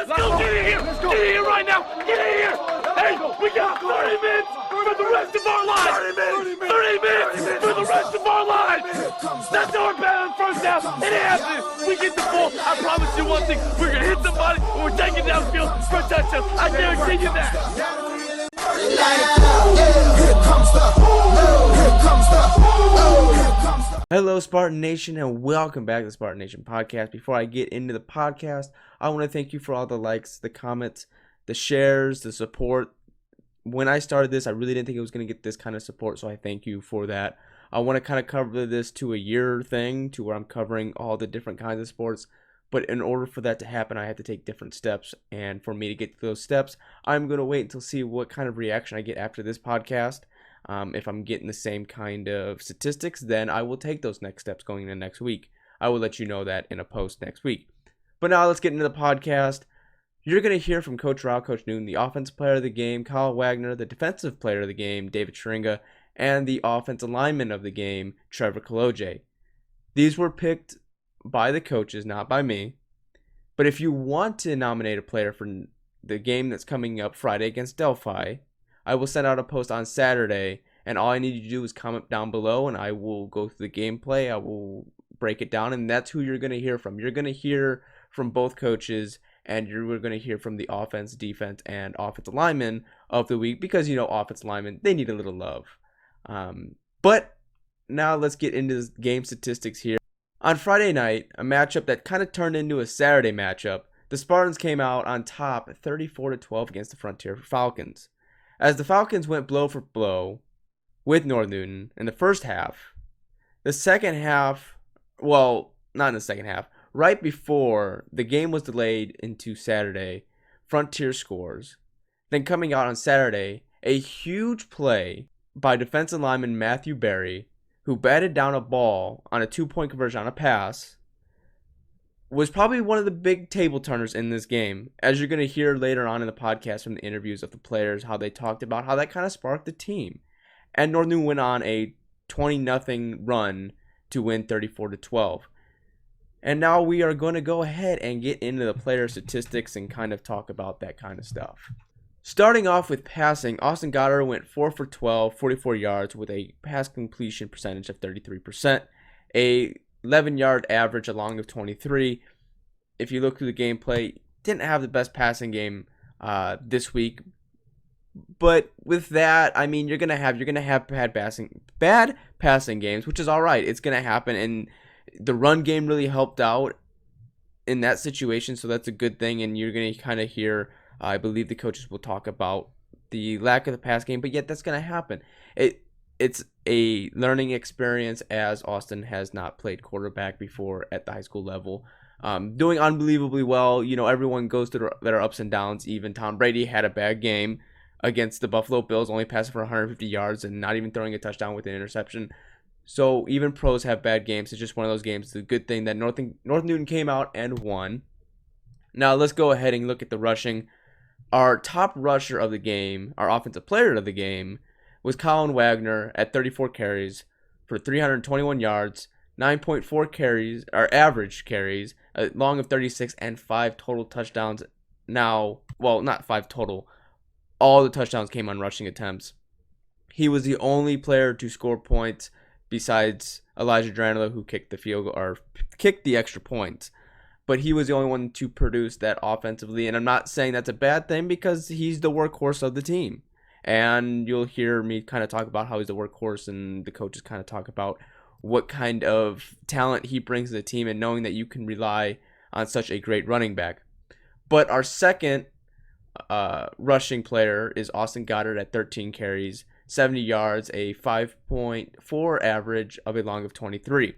Let's go. Get in here. Get in here right now. Get in here. Hey, we got 30 minutes for the rest of our lives. 30 minutes for the rest of our lives. That's our battle in first half. It happens. We get the ball. I promise you one thing. We're going to hit somebody and we're taking downfield for a touchdown. I guarantee you that. Hello, Spartan Nation, and welcome back to the Spartan Nation podcast. Before I get into the podcast, I want to thank you for all the likes, the comments, the shares, the support. When I started this, I really didn't think it was going to get this kind of support, so I thank you for that. I want to kind of cover this to a year thing, to where I'm covering all the different kinds of sports. But in order for that to happen, I have to take different steps. And for me to get to those steps, I'm going to wait until see what kind of reaction I get after this podcast. If I'm getting the same kind of statistics, then I will take those next steps going into next week. I will let you know that in a post next week. But now let's get into the podcast. You're going to hear from Coach Rao, Coach Newton, the offensive player of the game, Kyle Wagner, the defensive player of the game, David Schringa, and the offensive lineman of the game, Trevor Kaloje. These were picked by the coaches, not by me. But if you want to nominate a player for the game that's coming up Friday against Delphi, I will send out a post on Saturday, and all I need you to do is comment down below, and I will go through the gameplay. I will break it down, and that's who you're going to hear from. You're going to hear from both coaches, and you're going to hear from the offense, defense, and offensive linemen of the week, because, you know, offensive linemen, they need a little love. But now let's get into the game statistics here. On Friday night, a matchup that kind of turned into a Saturday matchup, the Spartans came out on top 34-12 against the Frontier Falcons. As the Falcons went blow for blow with North Newton in the first half, the second half, well, not in the second half, right before the game was delayed into Saturday, Frontier scores. Then coming out on Saturday, a huge play by defensive lineman Matthew Berry, who batted down a ball on a 2-point conversion on a pass, was probably one of the big table turners in this game. As you're going to hear later on in the podcast from the interviews of the players, how they talked about how that kind of sparked the team. And North Newton went on a 20-0 run to win 34-12. And now we are going to go ahead and get into the player statistics and kind of talk about that kind of stuff. Starting off with passing, Austin Goddard went 4 for 12, 44 yards with a pass completion percentage of 33%, a 11-yard average along of 23. If you look through the gameplay, didn't have the best passing game this week. But with that, I mean, you're gonna have bad passing games, which is all right. It's gonna happen, and the run game really helped out in that situation, so that's a good thing. And you're gonna kind of hear, I believe the coaches will talk about the lack of the pass game, but yet that's gonna happen. It's a learning experience, as Austin has not played quarterback before at the high school level. Doing unbelievably well. You know, everyone goes through their ups and downs. Even Tom Brady had a bad game against the Buffalo Bills, only passing for 150 yards and not even throwing a touchdown with an interception. So even pros have bad games. It's just one of those games. It's a good thing that North Newton came out and won. Now let's go ahead and look at the rushing. Our top rusher of the game, our offensive player of the game, was Colin Wagner at 34 carries for 321 yards, 9.4 carries, or average carries, a long of 36, and 5 total touchdowns. Now, well, not 5 total. All the touchdowns came on rushing attempts. He was the only player to score points besides Elijah Dranilo, who kicked the field goal, or kicked the extra points. But he was the only one to produce that offensively, and I'm not saying that's a bad thing because he's the workhorse of the team. And you'll hear me kind of talk about how he's a workhorse, and the coaches kind of talk about what kind of talent he brings to the team, and knowing that you can rely on such a great running back. But our second rushing player is Austin Goddard at 13 carries, 70 yards, a 5.4 average of a long of 23.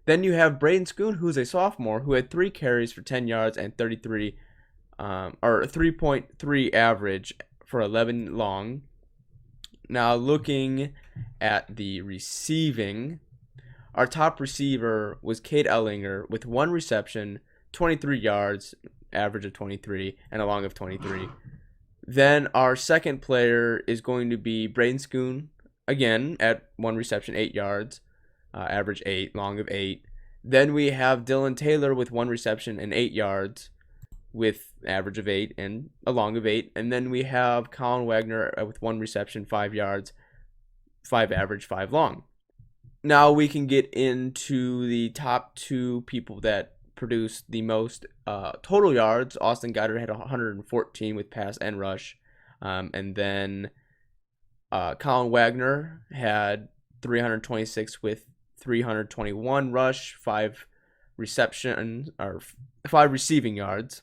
Then you have Braden Schoon, who's a sophomore, who had 3 carries for 10 yards and 3.3 average for 11 long. Now looking at the receiving, our top receiver was Cade Ellinger with 1 reception, 23 yards, average of 23, and a long of 23. Then our second player is going to be Braden Schoon, again at 1 reception, 8 yards, average 8, long of 8. Then we have Dylan Taylor with 1 reception and 8 yards. with average of 8 and a long of 8. And then we have Colin Wagner with 1 reception, 5 yards, 5 average, 5 long. Now we can get into the top 2 people that produced the most total yards. Austin Goddard had 114 with pass and rush. And then Colin Wagner had 326 with 321 rush, 5 receiving yards.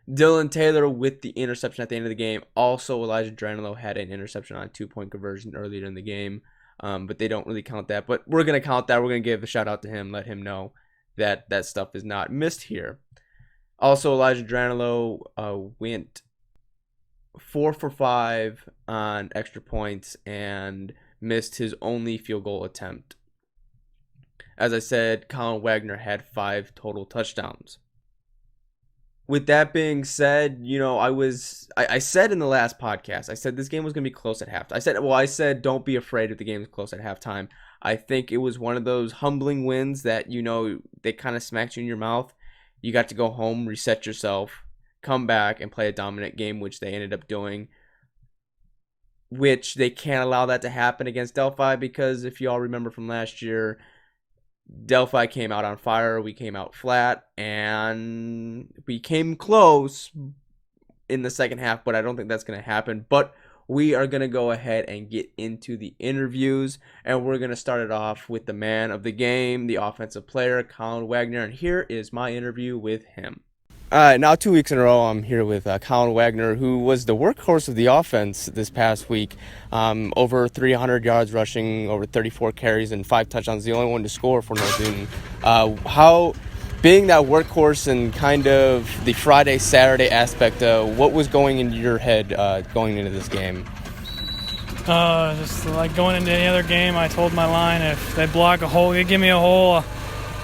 Dylan Taylor with the interception at the end of the game. Also, Elijah Dranilo had an interception on a 2-point conversion earlier in the game, but they don't really count that. But we're going to count that. We're going to give a shout out to him, let him know that that stuff is not missed here. Also, Elijah Dranilo went 4 for 5 on extra points and missed his only field goal attempt. As I said, Colin Wagner had 5 total touchdowns. With that being said, I said in the last podcast, I said this game was going to be close at halftime. I said don't be afraid if the game is close at halftime. I think it was one of those humbling wins that, they kind of smacked you in your mouth. You got to go home, reset yourself, come back and play a dominant game, which they ended up doing, which they can't allow that to happen against Delphi because if you all remember from last year, Delphi came out on fire. We came out flat, and we came close in the second half, but I don't think that's going to happen. But we are going to go ahead and get into the interviews, and we're going to start it off with the man of the game, the offensive player, Colin Wagner, and here is my interview with him. Now 2 weeks in a row, I'm here with Colin Wagner, who was the workhorse of the offense this past week. Over 300 yards rushing, over 34 carries, and 5 touchdowns. The only one to score for North Newton. How, being that workhorse and kind of the Friday, Saturday aspect, what was going into your head going into this game? Just like going into any other game, I told my line if they block a hole, they give me a hole.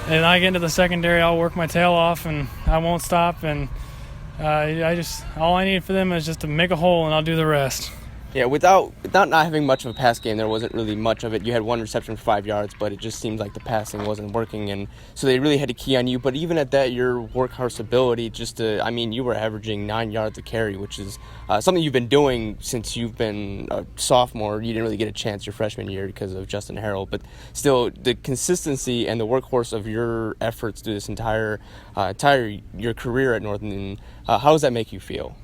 And I get into the secondary, I'll work my tail off, and I won't stop. And all I need for them is just to make a hole, and I'll do the rest. Yeah, without not having much of a pass game, there wasn't really much of it. You had 1 reception for 5 yards, but it just seemed like the passing wasn't working, and so they really had to key on you. But even at that, your workhorse ability, you were averaging 9 yards a carry, which is something you've been doing since you've been a sophomore. You didn't really get a chance your freshman year because of Justin Harrell, but still, the consistency and the workhorse of your efforts through this entire your career at North Newton, how does that make you feel?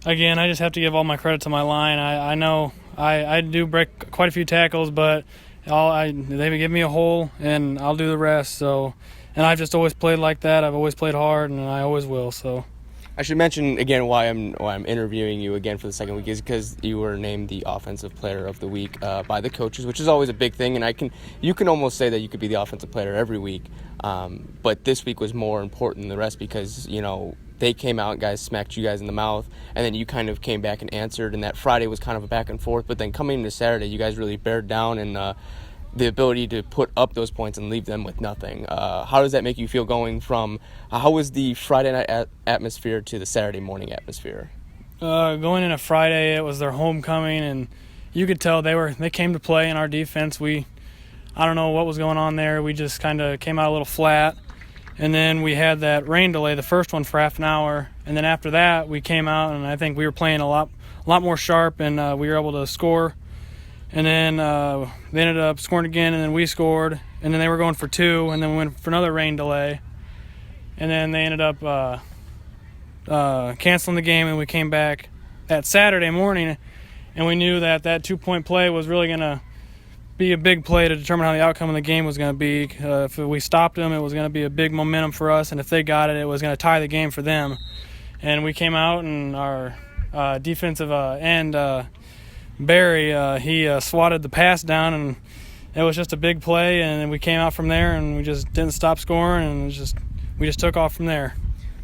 Again, I just have to give all my credit to my line. I know I do break quite a few tackles, but they give me a hole, and I'll do the rest. So, and I've just always played like that. I've always played hard, and I always will. So, I should mention again why I'm interviewing you again for the second week is because you were named the Offensive Player of the Week by the coaches, which is always a big thing. And you can almost say that you could be the Offensive Player every week, but this week was more important than the rest because they came out, guys smacked you guys in the mouth, and then you kind of came back and answered, and that Friday was kind of a back and forth, but then coming into Saturday, you guys really bared down and the ability to put up those points and leave them with nothing. How does that make you feel going from, how was the Friday night atmosphere to the Saturday morning atmosphere? Going into Friday, it was their homecoming, and you could tell they came to play in our defense. I don't know what was going on there. We just kind of came out a little flat. And then we had that rain delay, the first one for half an hour. And then after that, we came out, and I think we were playing a lot more sharp, and we were able to score. And then they ended up scoring again, and then we scored. And then they were going for 2, and then we went for another rain delay. And then they ended up canceling the game, and we came back that Saturday morning, and we knew that 2-point play was really going to be a big play to determine how the outcome of the game was going to be. If we stopped them, it was going to be a big momentum for us, and if they got it, it was going to tie the game for them. And we came out, and our defensive end, Barry, he swatted the pass down, and it was just a big play, and then we came out from there, and we just didn't stop scoring, and we just took off from there.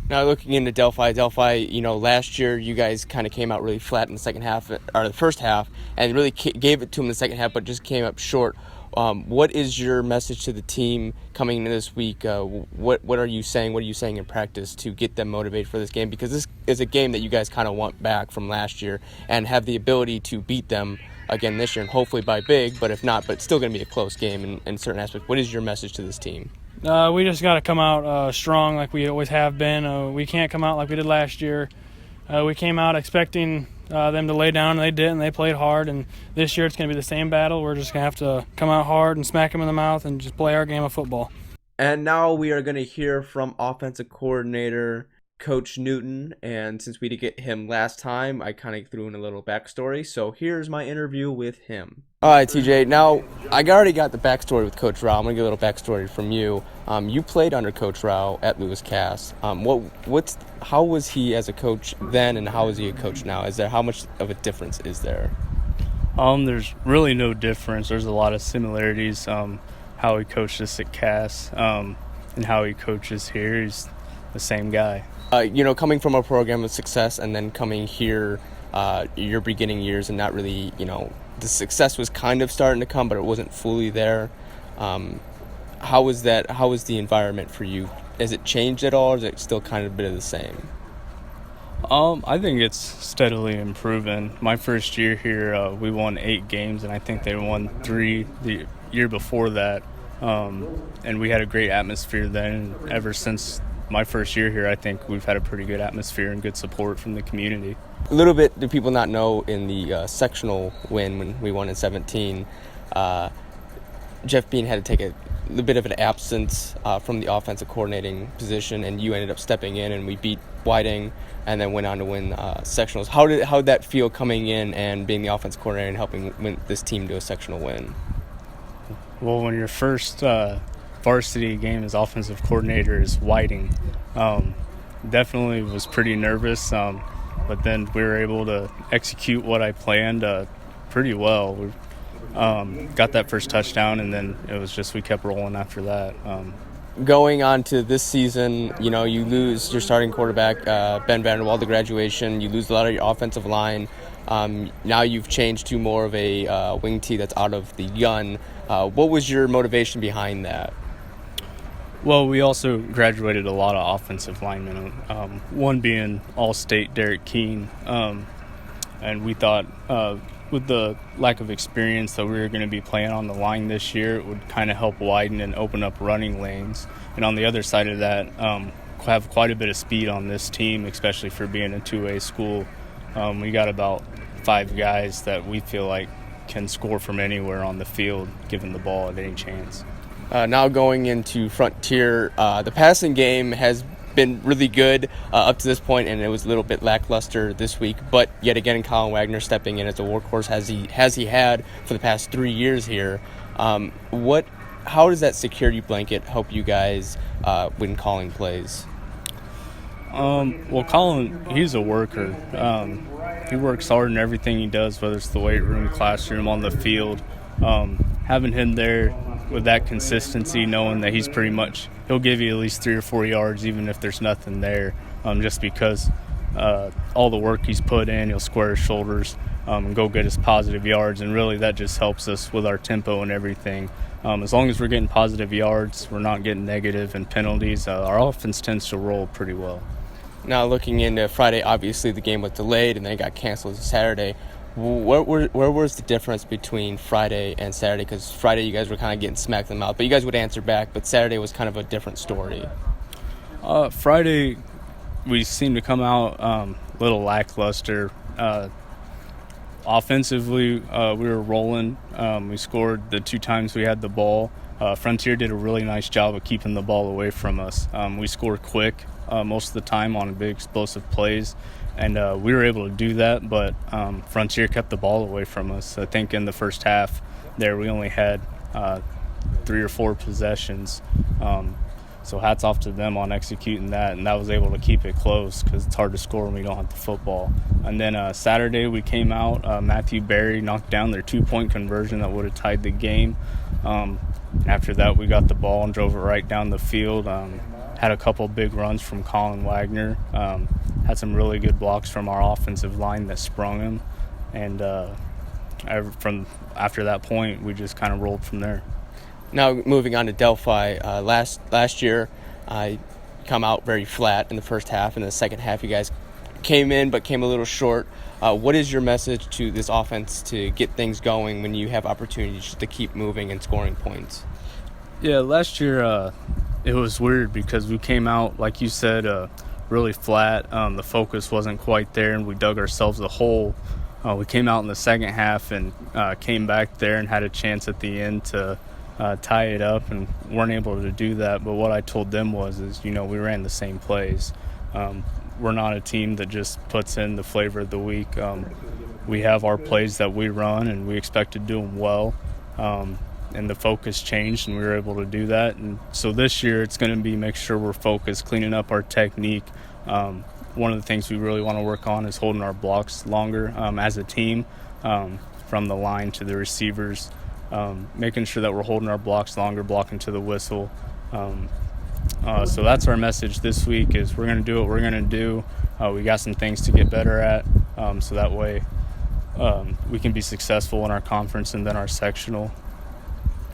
Now looking into Delphi, last year you guys kind of came out really flat in the second half, or the first half, and really gave it to them in the second half, but just came up short. What is your message to the team coming into this week? What are you saying? What are you saying in practice to get them motivated for this game? Because this is a game that you guys kind of want back from last year and have the ability to beat them again this year, and hopefully by big, but if not, but still going to be a close game in certain aspects. What is your message to this team? We just got to come out strong like we always have been. We can't come out like we did last year. We came out expecting them to lay down, and they did, and they played hard. And this year it's going to be the same battle. We're just going to have to come out hard and smack them in the mouth and just play our game of football. And now we are going to hear from offensive coordinator Coach Newton. And since we did get him last time, I kind of threw in a little backstory. So here's my interview with him. All right, TJ. Now, I already got the backstory with Coach Rao. I'm going to get a little backstory from you. You played under Coach Rao at Lewis Cass. How was he as a coach then, and how is he a coach now? How much of a difference is there? There's really no difference. There's a lot of similarities. How he coached us at Cass and how he coaches here, he's the same guy. Coming from a program of success and then coming here, your beginning years, and not really, the success was kind of starting to come, but it wasn't fully there. How was that? How was the environment for you? Has it changed at all, or is it still kind of a bit of the same? I think it's steadily improving. My first year here, we won 8 games, and I think they won 3 the year before that. And we had a great atmosphere then. Ever since my first year here, I think we've had a pretty good atmosphere and good support from the community. A little bit do people not know in the sectional win when we won in 17, Jeff Bean had to take a little bit of an absence from the offensive coordinating position, and you ended up stepping in, and we beat Whiting and then went on to win sectionals. How did that feel coming in and being the offensive coordinator and helping win this team to a sectional win? Well, when your first varsity game as offensive coordinator is Whiting, definitely was pretty nervous, but then we were able to execute what I planned pretty well. We got that first touchdown, and then it was just we kept rolling after that. Going on to this season, you lose your starting quarterback, Ben Vanderwald, to graduation. You lose a lot of your offensive line. Now you've changed to more of a wing tee that's out of the gun. What was your motivation behind that? Well, we also graduated a lot of offensive linemen, one being All-State Derek Keene, and we thought with the lack of experience that we were going to be playing on the line this year, it would kind of help widen and open up running lanes. And on the other side of that, have quite a bit of speed on this team, especially for being a 2A school. We got about 5 guys that we feel like can score from anywhere on the field, given the ball at any chance. Now going into Frontier, the passing game has been really good up to this point, and it was a little bit lackluster this week. But yet again, Colin Wagner stepping in as a workhorse has he had for the past 3 years here. How does that security blanket help you guys when calling plays? Well, Colin, he's a worker. He works hard in everything he does, whether it's the weight room, classroom, on the field. Having him there with that consistency, knowing that he'll give you at least 3 or 4 yards, even if there's nothing there, just because all the work he's put in, he'll square his shoulders and go get his positive yards, and really that just helps us with our tempo and everything. As long as we're getting positive yards, we're not getting negative and penalties, our offense tends to roll pretty well. Now looking into Friday, obviously the game was delayed and then it got canceled Saturday. Where was the difference between Friday and Saturday? Because Friday you guys were kind of getting smacked in the mouth, but you guys would answer back, but Saturday was kind of a different story. Friday we seemed to come out a little lackluster. Offensively, we were rolling. We scored the 2 times we had the ball. Frontier did a really nice job of keeping the ball away from us. We scored quick most of the time on big explosive plays, and we were able to do that, but Frontier kept the ball away from us. I think in the first half there we only had 3 or 4 possessions. So hats off to them on executing that, and that was able to keep it close because it's hard to score when we don't have the football. And then Saturday we came out, Matthew Berry knocked down their 2-point conversion that would have tied the game. After that we got the ball and drove it right down the field. Had a couple big runs from Colin Wagner. Had some really good blocks from our offensive line that sprung him. And from after that point, we just kind of rolled from there. Now moving on to Delphi, last year, come out very flat in the first half. In the second half, you guys came in but came a little short. What is your message to this offense to get things going when you have opportunities to keep moving and scoring points? Yeah, last year It was weird because we came out, like you said, really flat. The focus wasn't quite there, and we dug ourselves a hole. We came out in the second half and came back there and had a chance at the end to tie it up, and weren't able to do that. But what I told them is, we ran the same plays. We're not a team that just puts in the flavor of the week. We have our plays that we run, and we expect to do them well. And the focus changed, and we were able to do that. And so this year it's going to be make sure we're focused, cleaning up our technique. One of the things we really want to work on is holding our blocks longer as a team, from the line to the receivers, making sure that we're holding our blocks longer, blocking to the whistle. So that's our message this week is we're going to do what we're going to do. We got some things to get better at, so that way we can be successful in our conference and then our sectional.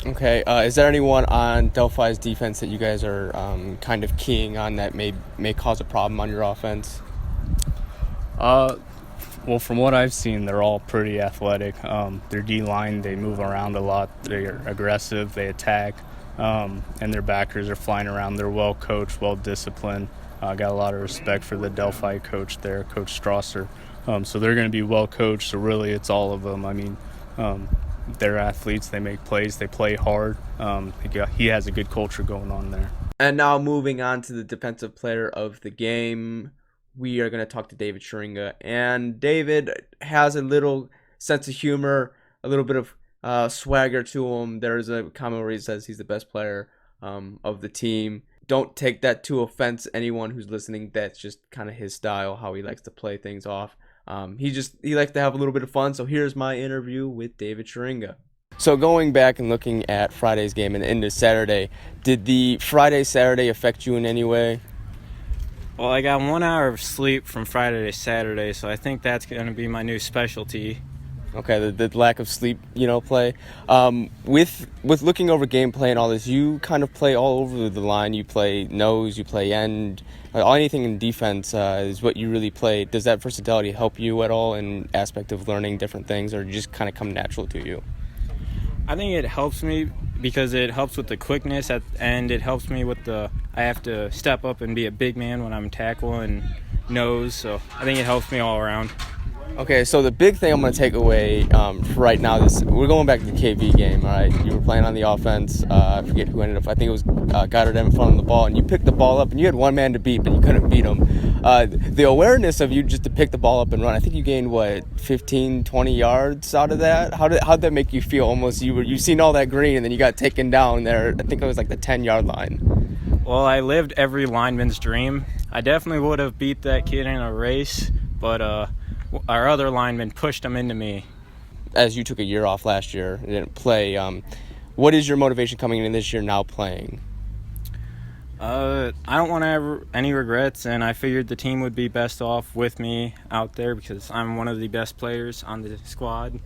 Okay, is there anyone on Delphi's defense that you guys are kind of keying on that may cause a problem on your offense? Well, from what I've seen, they're all pretty athletic. Their D-line, they move around a lot. They're aggressive, they attack, and their backers are flying around. They're well-coached, well-disciplined. Got a lot of respect for the Delphi coach there, Coach Strasser. So they're going to be well-coached, so really it's all of them. I mean, they're athletes, they make plays, they play hard. He has a good culture going on there. And now moving on to the defensive player of the game, we are going to talk to David Schringa. And David has a little sense of humor, a little bit of swagger to him. There's a comment where he says he's the best player of the team. Don't take that to offense, anyone who's listening. That's just kind of his style, how he likes to play things off. He likes to have a little bit of fun. So here's my interview with David Schringa. So going back and looking at Friday's game and into Saturday, did the Friday-Saturday affect you in any way? Well, I got 1 hour of sleep from Friday to Saturday, so I think that's going to be my new specialty. Okay, the lack of sleep, play. With looking over gameplay and all this, you kind of play all over the line. You play nose, you play end, anything in defense is what you really play. Does that versatility help you at all in aspect of learning different things, or just kind of come natural to you? I think it helps me because it helps with the quickness and it helps me with I have to step up and be a big man when I'm tackling nose, so I think it helps me all around. Okay, so the big thing I'm going to take away for right now is we're going back to the KV game, all right? You were playing on the offense. I forget who ended up. I think it was Goddard in front of the ball, and you picked the ball up, and you had one man to beat, but you couldn't beat him. The awareness of you just to pick the ball up and run, I think you gained, 15, 20 yards out of that? How'd that make you feel? Almost you seen all that green, and then you got taken down there. I think it was like the 10-yard line. Well, I lived every lineman's dream. I definitely would have beat that kid in a race, but our other lineman pushed him into me. As you took a year off last year and didn't play, what is your motivation coming in this year now playing? I don't want to have any regrets, and I figured the team would be best off with me out there because I'm one of the best players on the squad.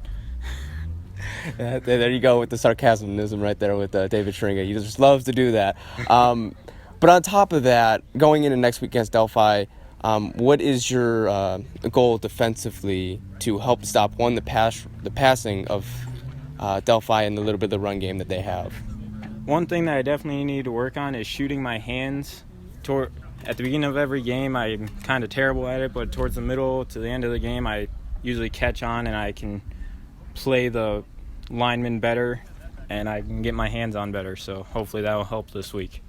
There you go with the sarcasmism right there with David Schringa. He just loves to do that. But on top of that, going into next week against Delphi, what is your goal defensively to help stop the passing of Delphi and a little bit of the run game that they have? One thing that I definitely need to work on is shooting my hands. At the beginning of every game, I'm kind of terrible at it, but towards the middle to the end of the game, I usually catch on and I can play the lineman better and I can get my hands on better. So hopefully that will help this week.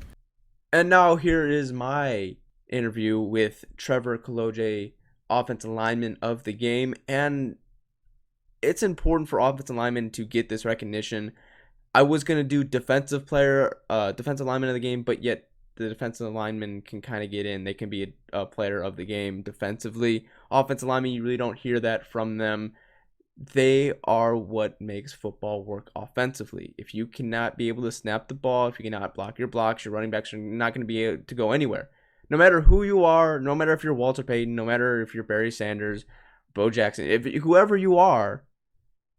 And now here is my interview with Trevor Kaloje, offensive lineman of the game. And it's important for offensive linemen to get this recognition. I was going to do defensive lineman of the game, but yet the defensive lineman can kind of get in. They can be a player of the game defensively. Offensive linemen, you really don't hear that from them. They are what makes football work offensively. If you cannot be able to snap the ball, if you cannot block your blocks, your running backs are not going to be able to go anywhere. No matter who you are, no matter if you're Walter Payton, no matter if you're Barry Sanders, Bo Jackson, whoever you are,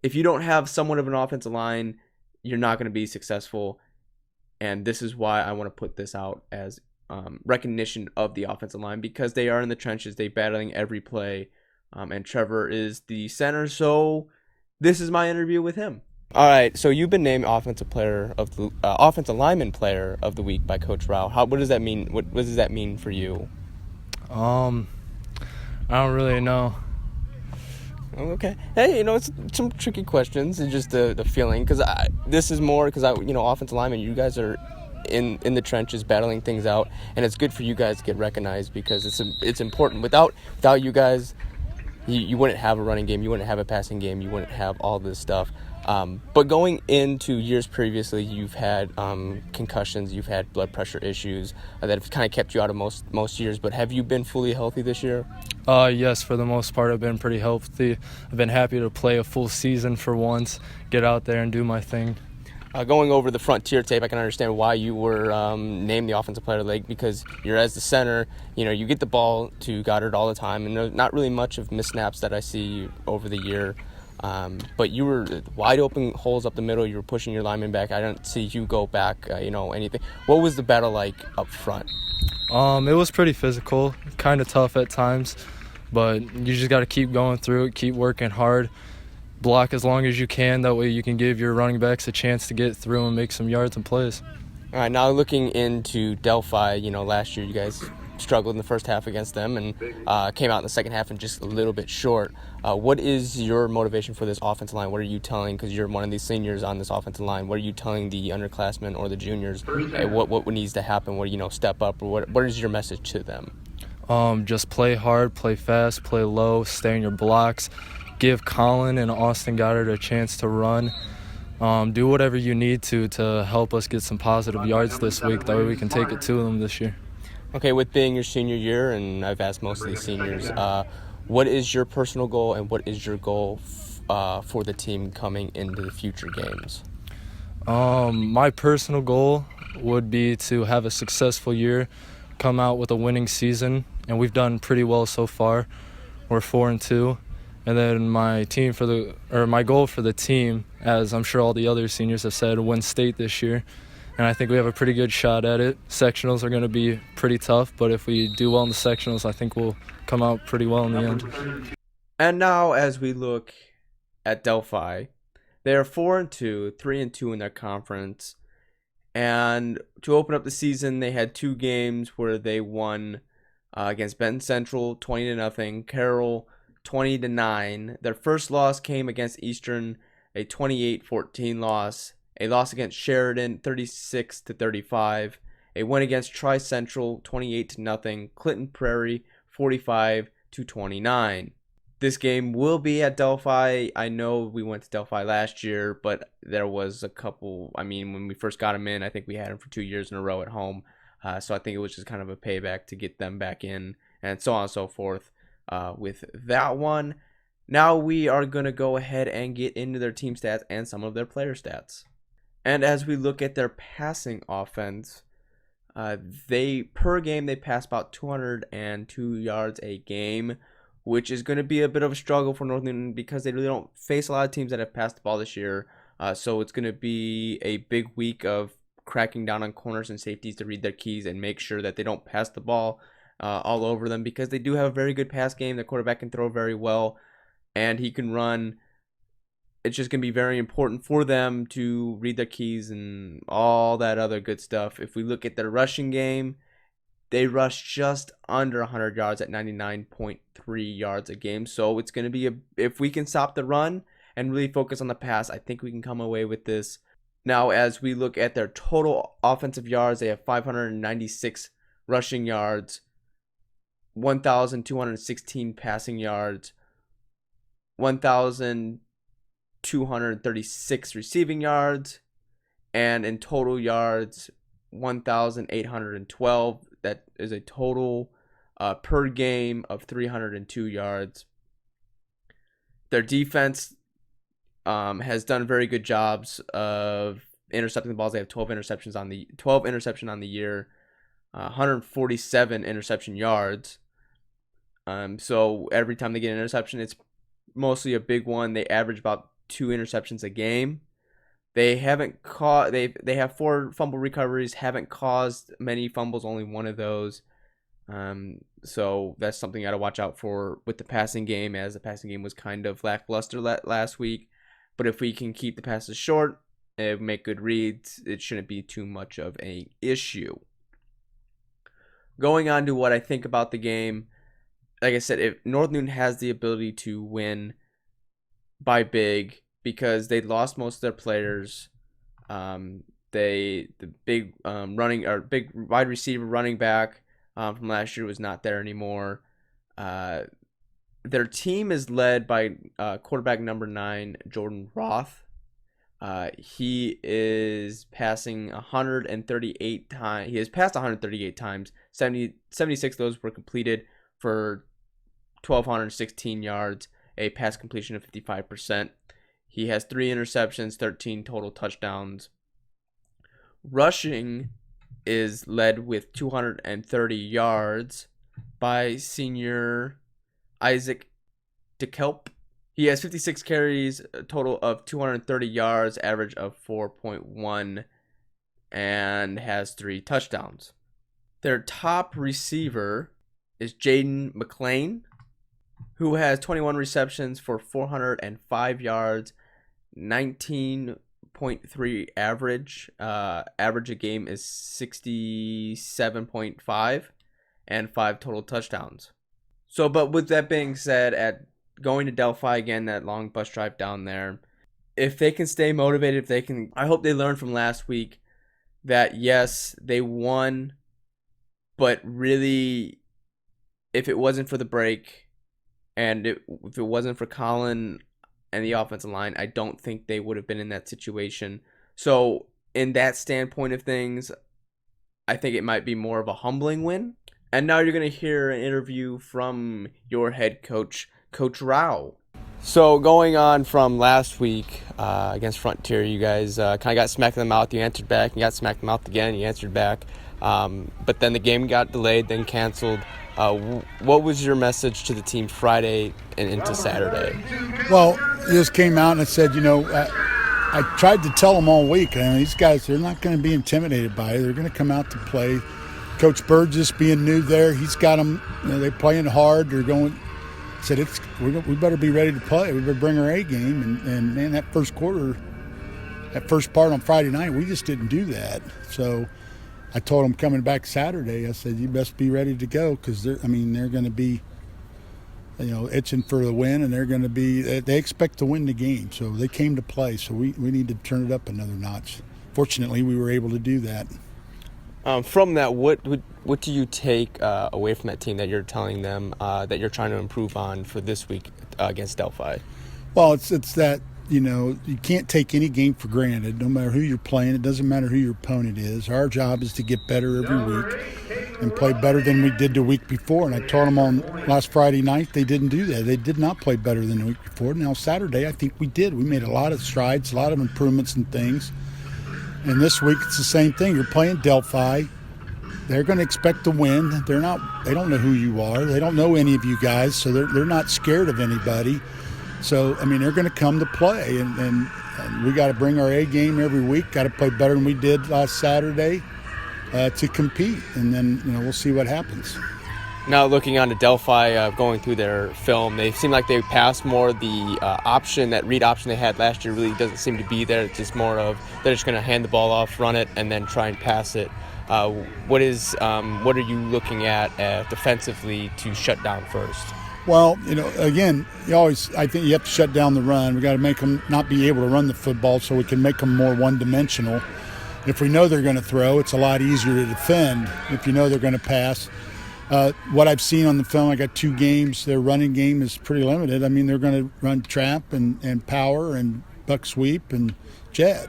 if you don't have somewhat of an offensive line, you're not going to be successful. And this is why I want to put this out as recognition of the offensive line, because they are in the trenches, they battling every play. And Trevor is the center, so this is my interview with him. All right, so you've been named offensive lineman player of the week by Coach Rao. What does that mean? What does that mean for you? I don't really know. Okay. Hey, it's some tricky questions. It's just the feeling, because this is more because offensive linemen, you guys are in the trenches battling things out, and it's good for you guys to get recognized because it's important. Without you guys, you wouldn't have a running game, you wouldn't have a passing game, you wouldn't have all this stuff. But going into years previously, you've had concussions, you've had blood pressure issues that have kind of kept you out of most years. But have you been fully healthy this year? Yes, for the most part, I've been pretty healthy. I've been happy to play a full season for once, get out there and do my thing. Going over the Frontier tape, I can understand why you were named the Offensive Player of the League, because you're as the center, you get the ball to Goddard all the time, and there's not really much of missnaps that I see over the year. But you were wide open holes up the middle. You were pushing your lineman back. I don't see you go back, anything. What was the battle like up front? It was pretty physical, kind of tough at times, but you just got to keep going through it, keep working hard, block as long as you can. That way you can give your running backs a chance to get through and make some yards and plays. All right, now looking into Delphi, last year you guys struggled in the first half against them and came out in the second half and just a little bit short. What is your motivation for this offensive line? What are you telling, because you're one of these seniors on this offensive line, what are you telling the underclassmen or the juniors? What needs to happen? What, step up? Or what is your message to them? Just play hard, play fast, play low, stay in your blocks. Give Colin and Austin Goddard a chance to run. Do whatever you need to help us get some positive yards this week. That way we can take it to them this year. Okay, with being your senior year, and I've asked most of these seniors, what is your personal goal and what is your goal for the team coming into the future games? My personal goal would be to have a successful year, come out with a winning season, and we've done pretty well so far. We're 4-2. And then my goal for the team, as I'm sure all the other seniors have said, win state this year. And I think we have a pretty good shot at it. Sectionals are going to be pretty tough, but if we do well in the sectionals, I think we'll come out pretty well in the end. And now as we look at Delphi, they are 4-2, 3-2 in their conference. And to open up the season, they had 2 games where they won against Benton Central, 20-0, Carroll, 20-9. Their first loss came against Eastern, a 28-14 loss. A loss against Sheridan, 36-35. A win against Tri Central, 28-0. Clinton Prairie, 45-29. This game will be at Delphi. I know we went to Delphi last year, but there was a couple. When we first got them in, I think we had them for 2 years in a row at home. So I think it was just kind of a payback to get them back in, and so on and so forth. With that one, now we are going to go ahead and get into their team stats and some of their player stats. And as we look at their passing offense, per game they pass about 202 yards a game, which is going to be a bit of a struggle for Northern because they really don't face a lot of teams that have passed the ball this year. So it's going to be a big week of cracking down on corners and safeties to read their keys and make sure that they don't pass the ball all over them, because they do have a very good pass game. The quarterback can throw very well, and he can run. It's just going to be very important for them to read their keys and all that other good stuff. If we look at their rushing game, they rush just under 100 yards at 99.3 yards a game. So it's going to be if we can stop the run and really focus on the pass, I think we can come away with this. Now, as we look at their total offensive yards, they have 596 rushing yards, 1,216 passing yards, 1,236 receiving yards, and in total yards, 1,812. That is a total per game of 302 yards. Their defense has done very good jobs of intercepting the balls. They have 12 interceptions on the year, 147 interception yards. So every time they get an interception, it's mostly a big one. They average about 2 interceptions a game. They haven't caught. They have 4 fumble recoveries. Haven't caused many fumbles. Only one of those. So that's something you got to watch out for with the passing game, as the passing game was kind of lackluster last week. But if we can keep the passes short and make good reads, it shouldn't be too much of an issue. Going on to what I think about the game, like I said, if North Newton has the ability to win by big because they lost most of their players. The big big wide receiver running back from last year was not there anymore. Their team is led by quarterback number 9, Jordan Roth. He is passing 138 times. He has passed 138 times. 76 of those were completed for 1,216 yards, a pass completion of 55%. He has 3 interceptions, 13 total touchdowns. Rushing is led with 230 yards by senior Isaac DeKelp. He has 56 carries, a total of 230 yards, average of 4.1, and has 3 touchdowns. Their top receiver is Jaden McLean, who has 21 receptions for 405 yards, 19.3 average. Average a game is 67.5, and 5 total touchdowns. So, but with that being said, at going to Delphi again, that long bus drive down there, if they can stay motivated, I hope they learned from last week that yes, they won, but really, if it wasn't for the break, and if it wasn't for Colin and the offensive line, I don't think they would have been in that situation. So, in that standpoint of things, I think it might be more of a humbling win. And now you're going to hear an interview from your head coach, Coach Rao. So going on from last week against Frontier, you guys kind of got smacked in the mouth. You answered back. You got smacked in the mouth again. You answered back. But then the game got delayed, then canceled. What was your message to the team Friday and into Saturday? Well, it just came out and I said, I tried to tell them all week, these guys, they're not going to be intimidated by it. They're going to come out to play. Coach Burgess being new there, he's got them, they're playing hard. They're going, said, we better be ready to play. We better bring our A game. And man, that first quarter, that first part on Friday night, we just didn't do that. So I told them coming back Saturday, I said, you best be ready to go because they're going to be, itching for the win, and they're going to be, they expect to win the game. So they came to play. So we need to turn it up another notch. Fortunately, we were able to do that. From that, what do you take away from that team that you're telling them that you're trying to improve on for this week against Delphi? Well, it's that, you can't take any game for granted, no matter who you're playing. It doesn't matter who your opponent is. Our job is to get better every week and play better than we did the week before. And I told them on last Friday night they didn't do that. They did not play better than the week before. Now Saturday, I think we did. We made a lot of strides, a lot of improvements and things. And this week it's the same thing. You're playing Delphi. They're going to expect to win. They don't know who you are. They don't know any of you guys, so they're not scared of anybody. So, they're going to come to play, and we got to bring our A game every week. Got to play better than we did last Saturday to compete, and then we'll see what happens. Now looking on to Delphi, going through their film, they seem like they passed more. The read option they had last year really doesn't seem to be there. It's just more of they're just going to hand the ball off, run it, and then try and pass it. What are you looking at defensively to shut down first? Well, again, I think you have to shut down the run. We got to make them not be able to run the football so we can make them more one-dimensional. If we know they're going to throw, it's a lot easier to defend if you know they're going to pass. What I've seen on the film, I got 2 games. Their running game is pretty limited. They're going to run trap and power and buck sweep and jet.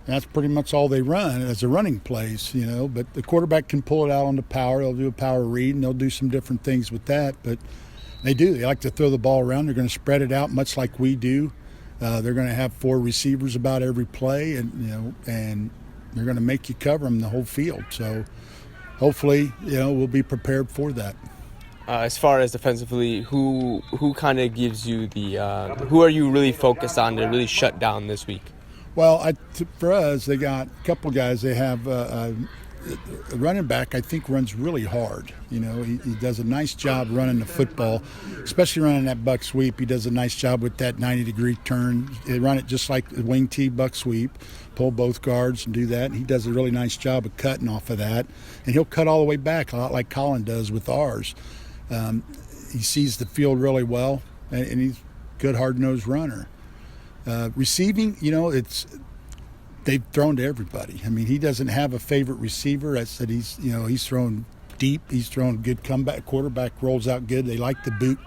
That's pretty much all they run as a running plays, But the quarterback can pull it out on the power. They'll do a power read, and they'll do some different things with that. But they do. They like to throw the ball around. They're going to spread it out much like we do. They're going to have 4 receivers about every play, and they're going to make you cover them the whole field. So hopefully, we'll be prepared for that. As far as defensively, who kind of gives you the who are you really focused on to really shut down this week? Well, for us, they got a couple guys. They have a running back, I think, runs really hard. You know, he does a nice job running the football, especially running that buck sweep. He does a nice job with that 90-degree turn. They run it just like the wing T buck sweep, pull both guards and do that. And he does a really nice job of cutting off of that. And he'll cut all the way back, a lot like Colin does with ours. He sees the field really well, and he's a good hard-nosed runner. Receiving, you know, they've thrown to everybody. I mean, he doesn't have a favorite receiver. I said he's thrown deep. He's thrown good comeback. Quarterback rolls out good. They like the boot.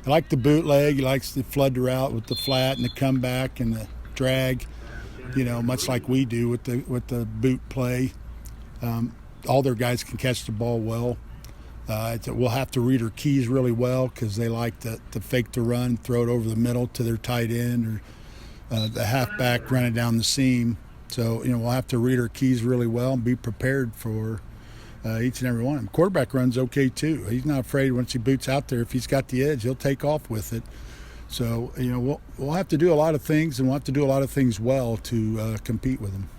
They like the bootleg. He likes the flood route with the flat and the comeback and the drag. You know, much like we do with the boot play. All their guys can catch the ball well. We'll have to read our keys really well because they like to fake the run, throw it over the middle to their tight end or the halfback running down the seam. So, you know, we'll have to read our keys really well and be prepared for each and every one of them. Quarterback runs okay, too. He's not afraid once he boots out there. If he's got the edge, he'll take off with it. So, you know, we'll have to do a lot of things, and we'll have to do a lot of things well to compete with them.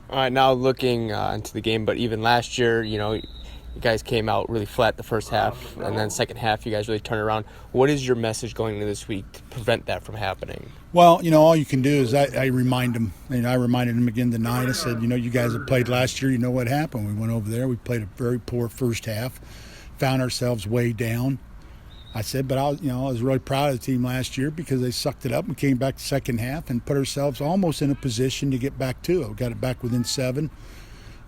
All right, now looking into the game, but even last year, you know, you guys came out really flat the first half, and then second half you guys really turned around. What is your message going into this week to prevent that from happening? Well, you know, all you can do is I remind them. You know, I reminded them again tonight. I said, you know, you guys have played last year. You know what happened. We went over there. We played a very poor first half, found ourselves way down. I said, but I was really proud of the team last year because they sucked it up and came back the second half and put ourselves almost in a position to get back to it. We got it back within 7.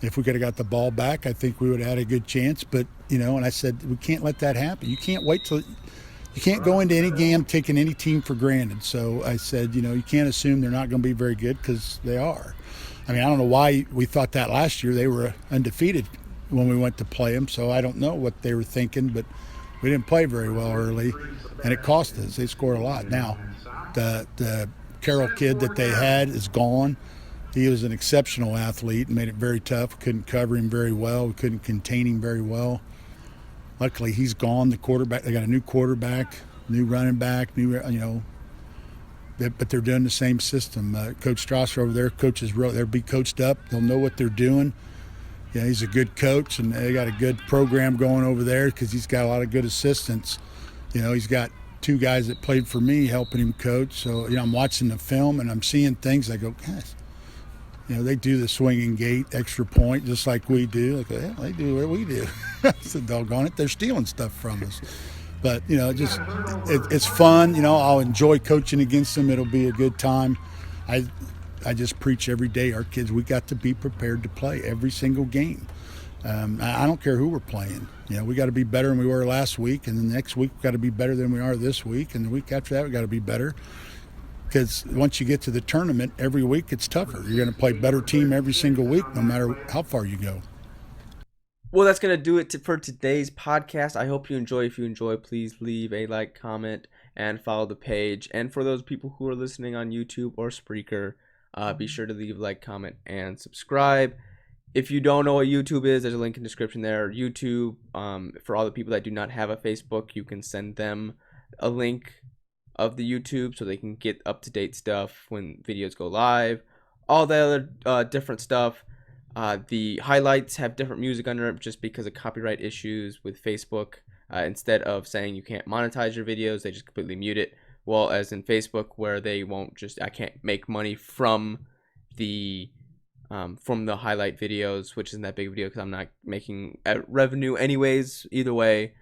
If we could have got the ball back, I think we would have had a good chance. But, you know, and I said, we can't let that happen. You can't you can't go into any game taking any team for granted. So I said, you know, you can't assume they're not going to be very good because they are. I mean, I don't know why we thought that last year. They were undefeated when we went to play them. So I don't know what they were thinking, but we didn't play very well early, and it cost us. They scored a lot. Now, the Carroll kid that they had is gone. He was an exceptional athlete and made it very tough. Couldn't cover him very well. We couldn't contain him very well. Luckily, he's gone. The quarterback, they got a new quarterback, new running back, but they're doing the same system. Coach Strasser over there they'll be coached up. They'll know what they're doing. Yeah, he's a good coach, and they got a good program going over there because he's got a lot of good assistants. You know, he's got 2 guys that played for me helping him coach. So, you know, I'm watching the film and I'm seeing things. I go, gosh, you know, they do the swinging gate, extra point, just like we do. Like, yeah, they do what we do. I said, doggone it, they're stealing stuff from us. But, you know, it's fun. You know, I'll enjoy coaching against them. It'll be a good time. I just preach every day, our kids, we got to be prepared to play every single game. I don't care who we're playing. You know, we got to be better than we were last week, and the next week we got to be better than we are this week, and the week after that we got to be better. Because once you get to the tournament, every week it's tougher. You're going to play better team every single week, no matter how far you go. Well, that's going to do it for today's podcast. I hope you enjoy. If you enjoy, please leave a like, comment, and follow the page. And for those people who are listening on YouTube or Spreaker, be sure to leave a like, comment, and subscribe. If you don't know what YouTube is, there's a link in the description there. YouTube, for all the people that do not have a Facebook, you can send them a link of the YouTube so they can get up-to-date stuff when videos go live. All the other different stuff. The highlights have different music under it just because of copyright issues with Facebook. Instead of saying you can't monetize your videos, they just completely mute it. Well, as in Facebook, where they won't I can't make money from the highlight videos, which isn't that big of a deal because I'm not making revenue anyways, either way.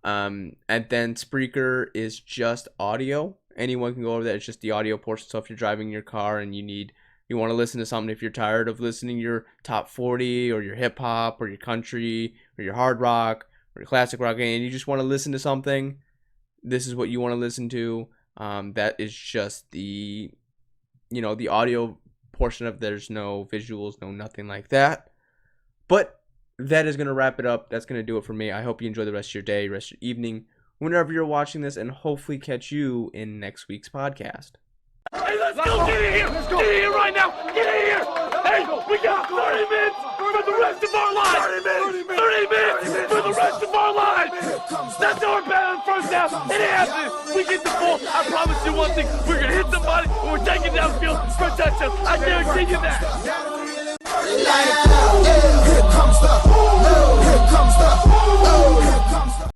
And then Spreaker is just audio. Anyone can go over there. It's just the audio portion. So if you're driving your car and you want to listen to something, if you're tired of listening to your top 40 or your hip hop or your country or your hard rock or your classic rock, and you just want to listen to something, this is what you want to listen to. That is just the audio portion of. There's no visuals, no nothing like that. But that is going to wrap it up. That's going to do it for me. I hope you enjoy the rest of your day, rest of your evening, whenever you're watching this, and hopefully catch you in next week's podcast. Hey, let's go! Get in here! Get in here right now! Get in here! Hey, we got 30 minutes for the rest of our lives! 30 minutes for the rest of our lives! That's our bad first half. It happens. We get the ball. I promise you one thing. We're going to hit somebody and we're taking downfield for a touchdown. I guarantee you that. Here comes